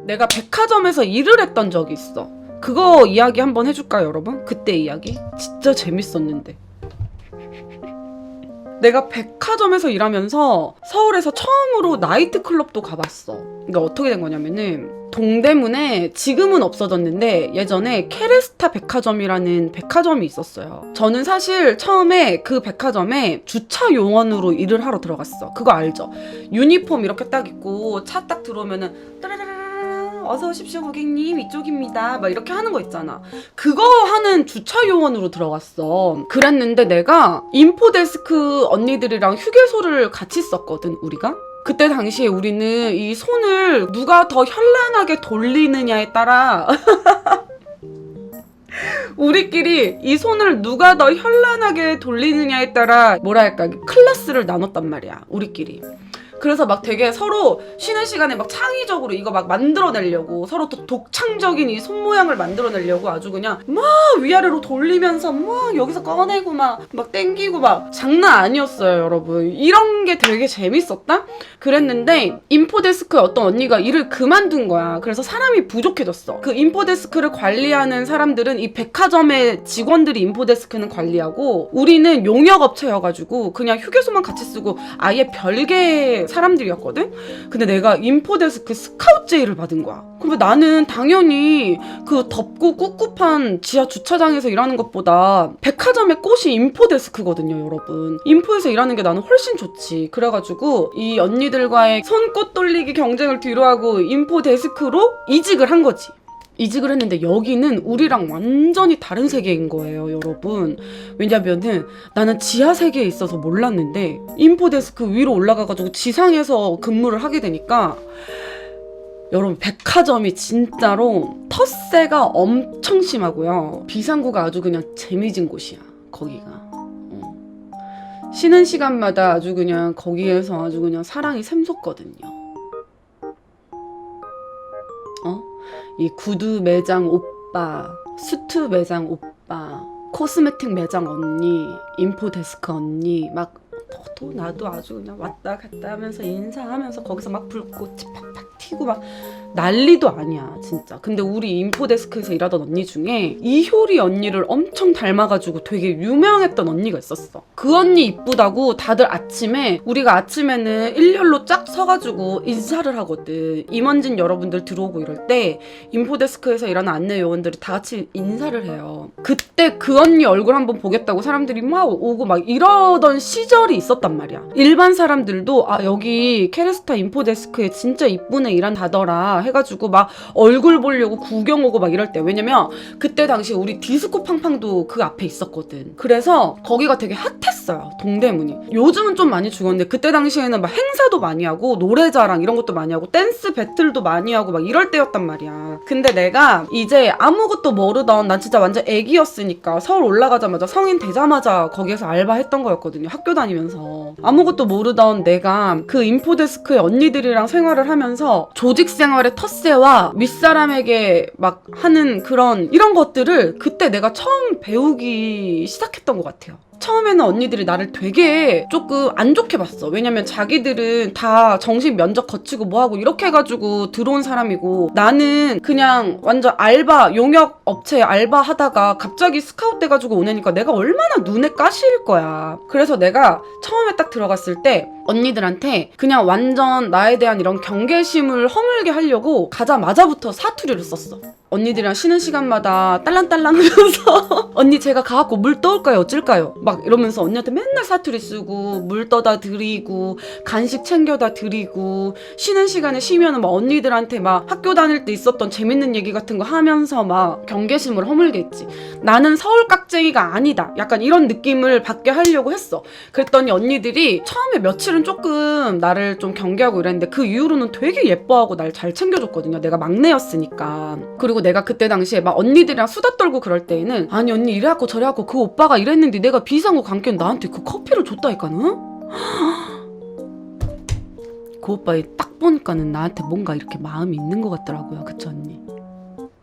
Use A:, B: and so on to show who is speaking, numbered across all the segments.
A: 내가 백화점에서 일을 했던 적이 있어. 그거 이야기 한번 해줄까요, 여러분? 그때 이야기? 진짜 재밌었는데. 내가 백화점에서 일하면서 서울에서 처음으로 나이트클럽도 가봤어. 그러니까 어떻게 된 거냐면은 동대문에 지금은 없어졌는데 예전에 케레스타 백화점이라는 백화점이 있었어요. 저는 사실 처음에 그 백화점에 주차 요원으로 일을 하러 들어갔어. 그거 알죠? 유니폼 이렇게 딱 입고 차 딱 들어오면은 따라라라 어서 오십시오 고객님 이쪽입니다 막 이렇게 하는 거 있잖아. 그거 하는 주차 요원으로 들어갔어. 그랬는데 내가 인포데스크 언니들이랑 휴게소를 같이 썼거든. 우리가 그때 당시에 우리는 이 손을 누가 더 현란하게 돌리느냐에 따라 우리끼리 이 손을 누가 더 현란하게 돌리느냐에 따라 뭐랄까 클래스를 나눴단 말이야 우리끼리. 그래서 막 되게 서로 쉬는 시간에 막 창의적으로 이거 막 만들어내려고 서로 또 독창적인 이 손 모양을 만들어내려고 아주 그냥 막 위아래로 돌리면서 막 여기서 꺼내고 막 땡기고 막 장난 아니었어요 여러분. 이런 게 되게 재밌었다? 그랬는데 인포데스크에 어떤 언니가 일을 그만둔 거야. 그래서 사람이 부족해졌어. 그 인포데스크를 관리하는 사람들은 이 백화점의 직원들이 인포데스크는 관리하고 우리는 용역업체여가지고 그냥 휴게소만 같이 쓰고 아예 별개의 사람들이었거든? 근데 내가 인포데스크 스카우트 제의를 받은 거야. 근데 나는 당연히 그 덥고 꿉꿉한 지하 주차장에서 일하는 것보다 백화점의 꽃이 인포데스크거든요, 여러분. 인포에서 일하는 게 나는 훨씬 좋지. 그래가지고 이 언니들과의 손꽃 돌리기 경쟁을 뒤로하고 인포데스크로 이직을 한 거지. 이직을 했는데 여기는 우리랑 완전히 다른 세계인 거예요, 여러분. 왜냐면은 나는 지하 세계에 있어서 몰랐는데 인포데스크 위로 올라가가지고 지상에서 근무를 하게 되니까 여러분 백화점이 진짜로 텃세가 엄청 심하고요. 비상구가 아주 그냥 재미진 곳이야, 거기가. 쉬는 시간마다 아주 그냥 거기에서 아주 그냥 사랑이 샘솟거든요. 이 구두 매장 오빠, 수트 매장 오빠, 코스메틱 매장 언니, 인포데스크 언니 막 너도 나도 아주 그냥 왔다 갔다 하면서 인사하면서 거기서 막 불꽃이 팍팍 튀고 막 난리도 아니야 진짜. 근데 우리 인포데스크에서 일하던 언니 중에 이효리 언니를 엄청 닮아가지고 되게 유명했던 언니가 있었어. 그 언니 이쁘다고 다들 아침에 우리가 아침에는 일렬로 쫙 서가지고 인사를 하거든. 임원진 여러분들 들어오고 이럴 때 인포데스크에서 일하는 안내 요원들이 다 같이 인사를 해요. 그때 그 언니 얼굴 한번 보겠다고 사람들이 막 오고 막 이러던 시절이 있었단 말이야. 일반 사람들도 아 여기 케레스타 인포데스크에 진짜 이쁜 애 일한다더라 해가지고 막 얼굴 보려고 구경 오고 막 이럴 때. 왜냐면 그때 당시 우리 디스코 팡팡도 그 앞에 있었거든. 그래서 거기가 되게 핫했어요, 동대문이. 요즘은 좀 많이 죽었는데 그때 당시에는 막 행사도 많이 하고 노래자랑 이런 것도 많이 하고 댄스 배틀도 많이 하고 막 이럴 때였단 말이야. 근데 내가 이제 아무것도 모르던, 난 진짜 완전 애기였으니까 서울 올라가자마자 성인 되자마자 거기에서 알바했던 거였거든요, 학교 다니면서. 아무것도 모르던 내가 그 인포데스크의 언니들이랑 생활을 하면서 조직 생활의 텃세와 윗사람에게 막 하는 그런 이런 것들을 그때 내가 처음 배우기 시작했던 것 같아요. 처음에는 언니들이 나를 되게 조금 안 좋게 봤어. 왜냐면 자기들은 다 정식 면접 거치고 뭐하고 이렇게 해가지고 들어온 사람이고 나는 그냥 완전 알바, 용역 업체에 알바 하다가 갑자기 스카우트 돼가지고 오내니까 내가 얼마나 눈에 가시일 거야. 그래서 내가 처음에 딱 들어갔을 때 언니들한테 그냥 완전 나에 대한 이런 경계심을 허물게 하려고 가자마자부터 사투리를 썼어. 언니들이랑 쉬는 시간마다 딸랑딸랑 하면서 언니 제가 가갖고 물 떠올까요 어쩔까요 막 이러면서 언니한테 맨날 사투리 쓰고 물 떠다 드리고 간식 챙겨다 드리고 쉬는 시간에 쉬면은 막 언니들한테 막 학교 다닐 때 있었던 재밌는 얘기 같은 거 하면서 막 경계심을 허물게 했지. 나는 서울 깍쟁이가 아니다 약간 이런 느낌을 받게 하려고 했어. 그랬더니 언니들이 처음에 며칠은 조금 나를 좀 경계하고 이랬는데 그 이후로는 되게 예뻐하고 날 잘 챙겨줬거든요. 내가 막내였으니까. 그리고 내가 그때 당시에 막 언니들이랑 수다 떨고 그럴 때에는 아니 언니 이래갖고 저래갖고 그 오빠가 이랬는데 내가 비상구 관계는 나한테 그 커피를 줬다니까는? 그 오빠 딱 보니까는 나한테 뭔가 이렇게 마음이 있는 것 같더라고요. 그쵸 언니?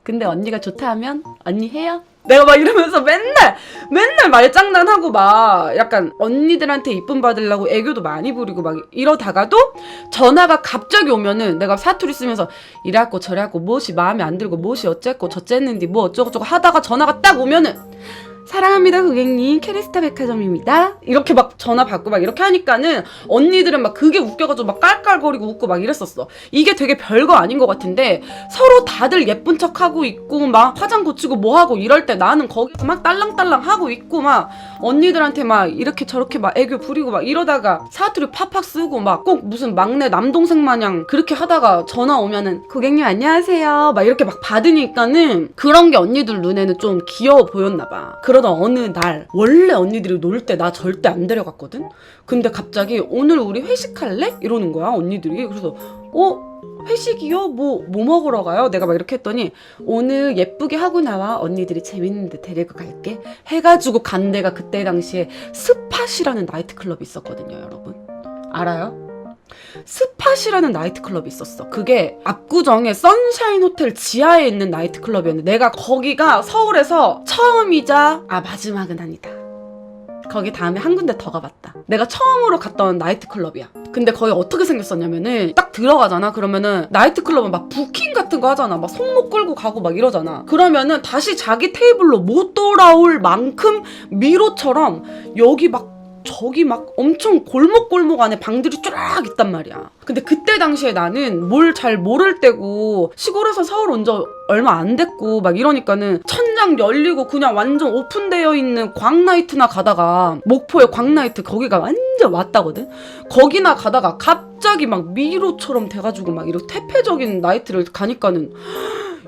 A: 근데 언니가 좋다 하면 언니 해요? 내가 막 이러면서 맨날 말장난하고 막 약간 언니들한테 이쁨 받으려고 애교도 많이 부리고 막 이러다가도 전화가 갑자기 오면은 내가 사투리 쓰면서 이래갖고 저래갖고 무엇이 마음에 안 들고 무엇이 어쨌고 저쨌는디 뭐 어쩌고저쩌고 하다가 전화가 딱 오면은 사랑합니다 고객님 캐리스타 백화점입니다 이렇게 막 전화 받고 막 이렇게 하니까는 언니들은 막 그게 웃겨가지고 막 깔깔거리고 웃고 막 이랬었어. 이게 되게 별거 아닌 것 같은데 서로 다들 예쁜 척하고 있고 막 화장 고치고 뭐하고 이럴 때 나는 거기서 막 딸랑딸랑 하고 있고 막 언니들한테 막 이렇게 저렇게 막 애교 부리고 막 이러다가 사투리 팍팍 쓰고 막 꼭 무슨 막내 남동생 마냥 그렇게 하다가 전화 오면은 고객님 안녕하세요 막 이렇게 막 받으니까는 그런 게 언니들 눈에는 좀 귀여워 보였나 봐. 그러던 어느 날 원래 언니들이 놀 때 나 절대 안 데려갔거든? 근데 갑자기 오늘 우리 회식할래? 이러는 거야 언니들이. 그래서 회식이요? 뭐 먹으러 가요? 내가 막 이렇게 했더니 오늘 예쁘게 하고 나와 언니들이 재밌는데 데리고 갈게 해가지고 간 데가 그때 당시에 스팟이라는 나이트클럽이 있었거든요. 여러분 알아요? 스팟이라는 나이트클럽이 있었어. 그게 압구정의 선샤인 호텔 지하에 있는 나이트클럽이었는데 내가 거기가 서울에서 처음이자 마지막은 아니다. 거기 다음에 한 군데 더 가봤다. 내가 처음으로 갔던 나이트클럽이야. 근데 거기 어떻게 생겼었냐면은 딱 들어가잖아. 그러면은 나이트클럽은 막 부킹 같은 거 하잖아. 막 손목 끌고 가고 막 이러잖아. 그러면은 다시 자기 테이블로 못 돌아올 만큼 미로처럼 여기 막 저기 막 엄청 골목 안에 방들이 쫙 있단 말이야. 근데 그때 당시에 나는 뭘 잘 모를 때고 시골에서 서울 온 지 얼마 안 됐고 막 이러니까는 천장 열리고 그냥 완전 오픈되어 있는 광나이트나 가다가 목포의 광나이트 거기가 완전 왔다거든. 거기나 가다가 갑자기 막 미로처럼 돼가지고 막 이렇게 퇴폐적인 나이트를 가니까는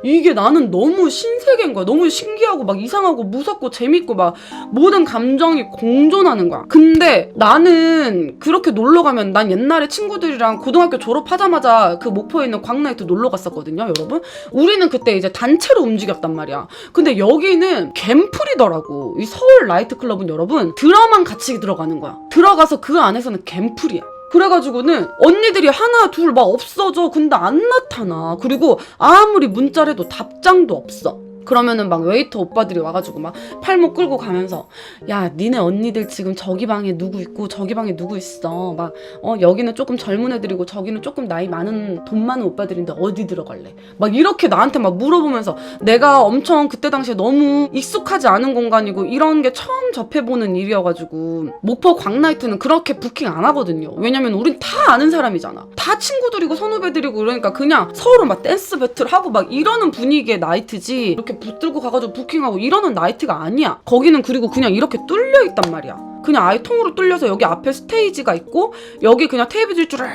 A: 이게 나는 너무 신세계인 거야. 너무 신기하고 막 이상하고 무섭고 재밌고 막 모든 감정이 공존하는 거야. 근데 나는 그렇게 놀러 가면 난 옛날에 친구들이랑 고등학교 졸업하자마자 그 목포에 있는 광나이트 놀러 갔었거든요, 여러분. 우리는 그때 이제 단체로 움직였단 말이야. 근데 여기는 갬플이더라고. 이 서울 나이트클럽은 여러분 들어만 같이 들어가는 거야. 들어가서 그 안에서는 갬플이야. 그래가지고는 언니들이 하나 둘 막 없어져. 근데 안 나타나. 그리고 아무리 문자를 해도 답장도 없어. 그러면은 막 웨이터 오빠들이 와가지고 막 팔목 끌고 가면서 야 니네 언니들 지금 저기 방에 누구 있고 저기 방에 누구 있어 막 여기는 조금 젊은 애들이고 저기는 조금 나이 많은 돈 많은 오빠들인데 어디 들어갈래 막 이렇게 나한테 막 물어보면서 내가 엄청 그때 당시에 너무 익숙하지 않은 공간이고 이런 게 처음 접해보는 일이어가지고 목포 광나이트는 그렇게 부킹 안 하거든요. 왜냐면 우린 다 아는 사람이잖아. 다 친구들이고 선후배들이고 그러니까 그냥 서로 막 댄스 배틀하고 막 이러는 분위기의 나이트지 이렇게 붙들고 가가지고 부킹하고 이러는 나이트가 아니야. 거기는 그리고 그냥 이렇게 뚫려 있단 말이야. 그냥 아예 통으로 뚫려서 여기 앞에 스테이지가 있고 여기 그냥 테이블이 쭈르륵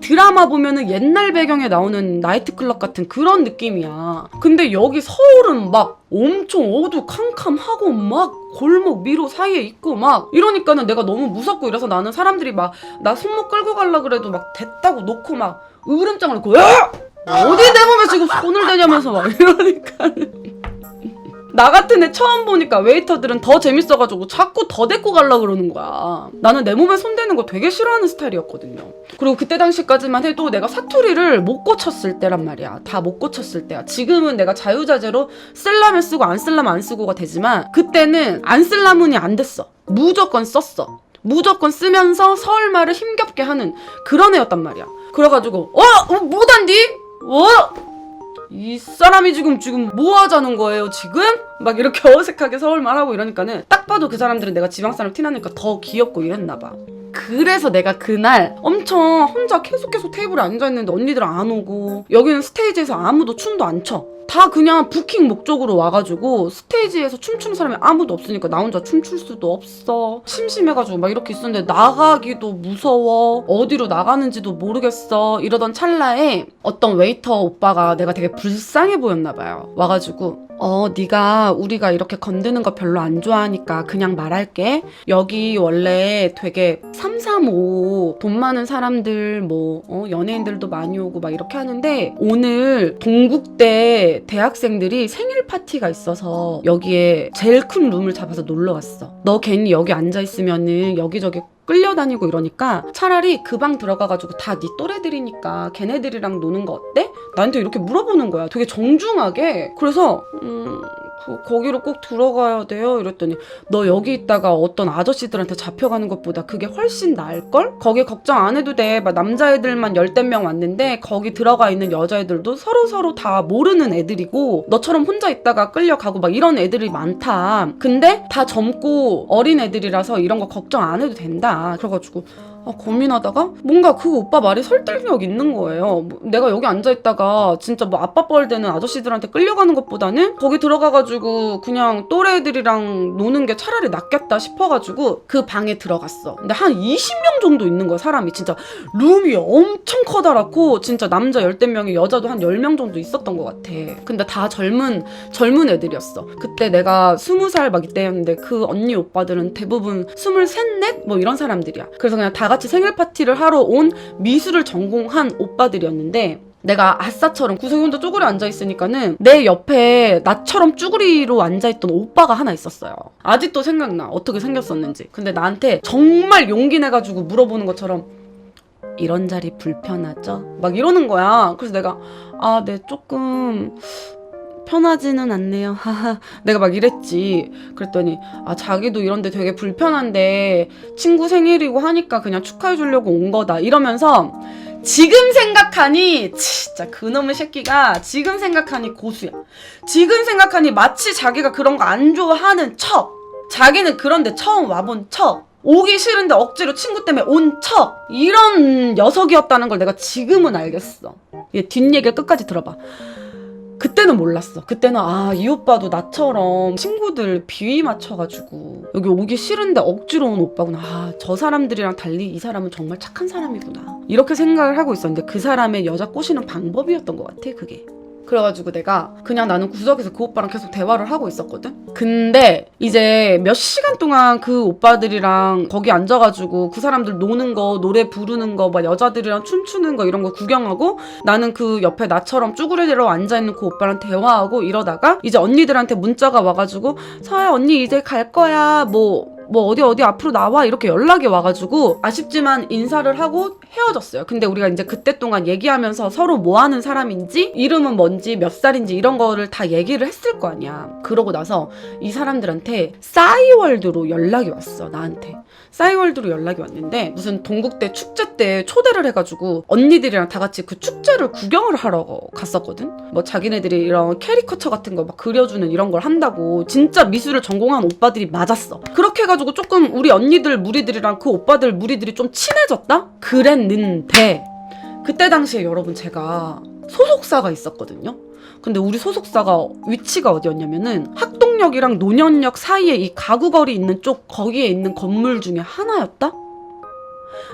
A: 드라마 보면은 옛날 배경에 나오는 나이트클럽 같은 그런 느낌이야. 근데 여기 서울은 막 엄청 어두캄캄하고 막 골목 미로 사이에 있고 막 이러니까는 내가 너무 무섭고 이래서 나는 사람들이 막 나 손목 끌고 가려 그래도 막 됐다고 놓고 막 으름장을 놓고 야! 어디 내 몸에 지금 손을 대냐면서 막 이러니까는 나 같은 애 처음 보니까 웨이터들은 더 재밌어가지고 자꾸 더 데리고 가려고 그러는 거야. 나는 내 몸에 손대는 거 되게 싫어하는 스타일이었거든요. 그리고 그때 당시까지만 해도 내가 사투리를 못 고쳤을 때란 말이야. 다 못 고쳤을 때야. 지금은 내가 자유자재로 쓸라면 쓰고 안 쓸라면 안 쓰고가 되지만 그때는 안 쓸라면이 안 됐어. 무조건 썼어. 무조건 쓰면서 서울말을 힘겹게 하는 그런 애였단 말이야. 그래가지고 뭐단디? 이 사람이 지금 뭐 하자는 거예요 지금? 막 이렇게 어색하게 서울말 하고 이러니까는 딱 봐도 그 사람들은 내가 지방사람 티나니까 더 귀엽고 이랬나 봐. 그래서 내가 그날 엄청 혼자 계속 테이블에 앉아있는데 언니들 안 오고 여기는 스테이지에서 아무도 춤도 안 춰. 다 그냥 부킹 목적으로 와가지고 스테이지에서 춤추는 사람이 아무도 없으니까 나 혼자 춤출 수도 없어. 심심해가지고 막 이렇게 있었는데 나가기도 무서워. 어디로 나가는지도 모르겠어. 이러던 찰나에 어떤 웨이터 오빠가 내가 되게 불쌍해 보였나 봐요. 와가지고 네가 우리가 이렇게 건드는 거 별로 안 좋아하니까 그냥 말할게. 여기 원래 되게 335 돈 많은 사람들 뭐 연예인들도 많이 오고 막 이렇게 하는데 오늘 동국대 대학생들이 생일 파티가 있어서 여기에 제일 큰 룸을 잡아서 놀러 왔어. 너 괜히 여기 앉아있으면은 여기저기 끌려다니고 이러니까 차라리 그 방 들어가가지고 다 네 또래들이니까 걔네들이랑 노는 거 어때? 나한테 이렇게 물어보는 거야. 되게 정중하게. 그래서 거기로 꼭 들어가야 돼요? 이랬더니 너 여기 있다가 어떤 아저씨들한테 잡혀가는 것보다 그게 훨씬 나을걸? 거기 걱정 안 해도 돼. 막 남자애들만 10명 왔는데 거기 들어가 있는 여자애들도 서로 다 모르는 애들이고 너처럼 혼자 있다가 끌려가고 막 이런 애들이 많다. 근데 다 젊고 어린 애들이라서 이런 거 걱정 안 해도 된다. 그래가지고 고민하다가 뭔가 그 오빠 말이 설득력 있는 거예요. 내가 여기 앉아있다가 진짜 뭐 아빠 뻘되는 아저씨들한테 끌려가는 것보다는 거기 들어가가지고 그냥 또래들이랑 노는 게 차라리 낫겠다 싶어가지고 그 방에 들어갔어. 근데 한 20명 정도 있는 거야, 사람이. 진짜 룸이 엄청 커다랗고 진짜 남자 10명에 여자도 한 10명 정도 있었던 것 같아. 근데 다 젊은 애들이었어. 그때 내가 20살 막 이때였는데 그 언니 오빠들은 대부분 23, 4? 뭐 이런 사람들이야. 그래서 그냥 다 같이 생일 파티를 하러 온 미술을 전공한 오빠들이었는데 내가 아싸처럼 구석에 혼자 쭈그려 앉아있으니까는 내 옆에 나처럼 쭈그리로 앉아있던 오빠가 하나 있었어요. 아직도 생각나. 어떻게 생겼었는지. 근데 나한테 정말 용기 내가지고 물어보는 것처럼 이런 자리 불편하죠? 막 이러는 거야. 그래서 내가 네 조금 편하지는 않네요. 내가 막 이랬지. 그랬더니 자기도 이런데 되게 불편한데 친구 생일이고 하니까 그냥 축하해 주려고 온 거다 이러면서 지금 생각하니 진짜 그놈의 새끼가 지금 생각하니 고수야. 지금 생각하니 마치 자기가 그런 거 안 좋아하는 척. 자기는 그런데 처음 와본 척. 오기 싫은데 억지로 친구 때문에 온 척. 이런 녀석이었다는 걸 내가 지금은 알겠어. 얘 뒷얘기를 끝까지 들어봐. 그때는 몰랐어. 그때는 이 오빠도 나처럼 친구들 비위 맞춰가지고 여기 오기 싫은데 억지로 온 오빠구나. 저 사람들이랑 달리 이 사람은 정말 착한 사람이구나. 이렇게 생각을 하고 있었는데 그 사람의 여자 꼬시는 방법이었던 것 같아, 그게. 그래가지고 내가 그냥 나는 구석에서 그 오빠랑 계속 대화를 하고 있었거든. 근데 이제 몇 시간 동안 그 오빠들이랑 거기 앉아가지고 그 사람들 노는 거, 노래 부르는 거, 막 여자들이랑 춤추는 거 이런 거 구경하고 나는 그 옆에 나처럼 쭈그레들어 앉아있는 그 오빠랑 대화하고 이러다가 이제 언니들한테 문자가 와가지고 서아야 언니 이제 갈 거야 뭐 어디 앞으로 나와 이렇게 연락이 와가지고 아쉽지만 인사를 하고 헤어졌어요. 근데 우리가 이제 그때 동안 얘기하면서 서로 뭐 하는 사람인지 이름은 뭔지 몇 살인지 이런 거를 다 얘기를 했을 거 아니야. 그러고 나서 이 사람들한테 싸이월드로 연락이 왔어. 나한테 싸이월드로 연락이 왔는데 무슨 동국대 축제 때 초대를 해가지고 언니들이랑 다 같이 그 축제를 구경을 하러 갔었거든. 뭐 자기네들이 이런 캐리커처 같은 거 막 그려주는 이런 걸 한다고. 진짜 미술을 전공한 오빠들이 맞았어. 그렇게 해가지고 조금 우리 언니들 무리들이랑 그 오빠들 무리들이 좀 친해졌다? 그랬는데 그때 당시에 여러분 제가 소속사가 있었거든요. 근데 우리 소속사가 위치가 어디였냐면은 학동역이랑 논현역 사이에 이 가구거리 있는 쪽 거기에 있는 건물 중에 하나였다?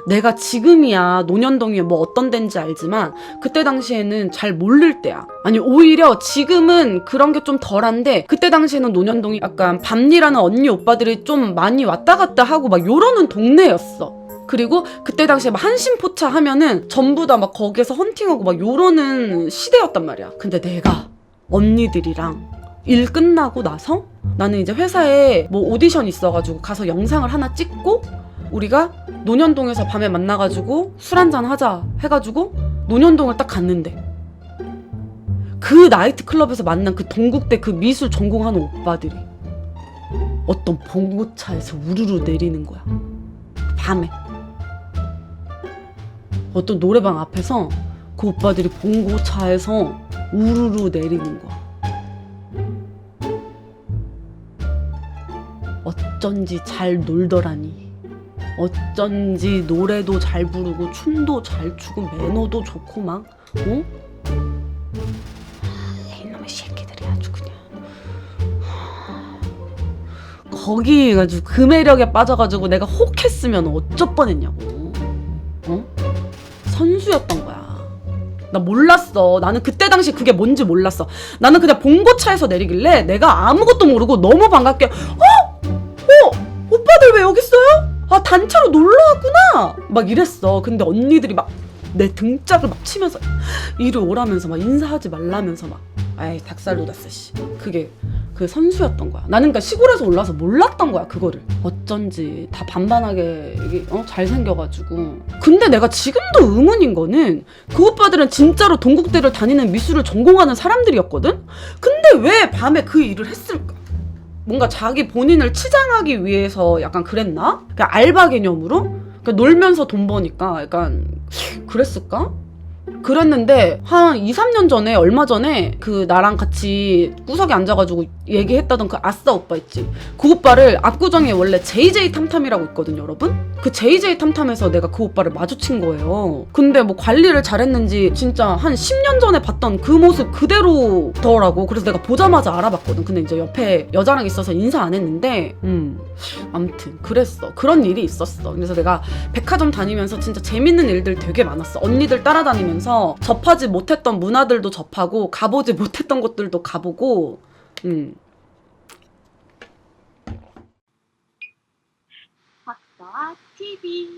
A: 내가 지금이야 논현동이 뭐 어떤 데인지 알지만 그때 당시에는 잘 모를 때야. 아니 오히려 지금은 그런 게 좀 덜한데 그때 당시에는 논현동이 약간 밤리라는 언니 오빠들이 좀 많이 왔다 갔다 하고 막 요러는 동네였어. 그리고 그때 당시에 막 한심포차 하면은 전부 다 막 거기에서 헌팅하고 막 요러는 시대였단 말이야. 근데 내가 언니들이랑 일 끝나고 나서 나는 이제 회사에 뭐 오디션 있어가지고 가서 영상을 하나 찍고 우리가 논현동에서 밤에 만나가지고 술 한잔 하자 해가지고 논현동을 딱 갔는데 그 나이트클럽에서 만난 그 동국대 그 미술 전공하는 오빠들이 어떤 봉고차에서 우르르 내리는 거야. 밤에 어떤 노래방 앞에서 그 오빠들이 봉고차에서 우르르 내리는 거야. 어쩐지 잘 놀더라니. 어쩐지 노래도 잘 부르고 춤도 잘 추고 매너도 좋고 막 이놈의 새끼들이 아주 그냥 거기 해가지고 그 매력에 빠져가지고 내가 혹했으면 어쩔 뻔했냐고. 선수였던 거야. 나 몰랐어. 나는 그때 당시 그게 뭔지 몰랐어. 나는 그냥 봉고차에서 내리길래 내가 아무것도 모르고 너무 반갑게 오빠들 왜 여기 있어요? 단체로 놀러 왔구나 막 이랬어. 근데 언니들이 막 내 등짝을 막 치면서 이리 오라면서 막 인사하지 말라면서 막 닭살 돋았어 씨. 그게 그 선수였던 거야. 나는 그러니까 시골에서 올라서 몰랐던 거야 그거를. 어쩐지 다 반반하게 이게 잘생겨가지고. 근데 내가 지금도 의문인 거는 그 오빠들은 진짜로 동국대를 다니는 미술을 전공하는 사람들이었거든? 근데 왜 밤에 그 일을 했을까? 뭔가 자기 본인을 치장하기 위해서 약간 그랬나? 그러니까 알바 개념으로? 그러니까 놀면서 돈 버니까 약간 그랬을까? 그랬는데 한 2, 3년 전에 얼마 전에 그 나랑 같이 구석에 앉아가지고 얘기했다던 그 아싸 오빠 있지. 그 오빠를 압구정에 원래 JJ 탐탐이라고 있거든요 여러분. 그 JJ 탐탐에서 내가 그 오빠를 마주친 거예요. 근데 뭐 관리를 잘했는지 진짜 한 10년 전에 봤던 그 모습 그대로더라고. 그래서 내가 보자마자 알아봤거든. 근데 이제 옆에 여자랑 있어서 인사 안 했는데 아무튼 그랬어. 그런 일이 있었어. 그래서 내가 백화점 다니면서 진짜 재밌는 일들 되게 많았어. 언니들 따라다니면서 접하지 못했던 문화들도 접하고 가보지 못했던 곳들도 가보고.
B: 박서아 TV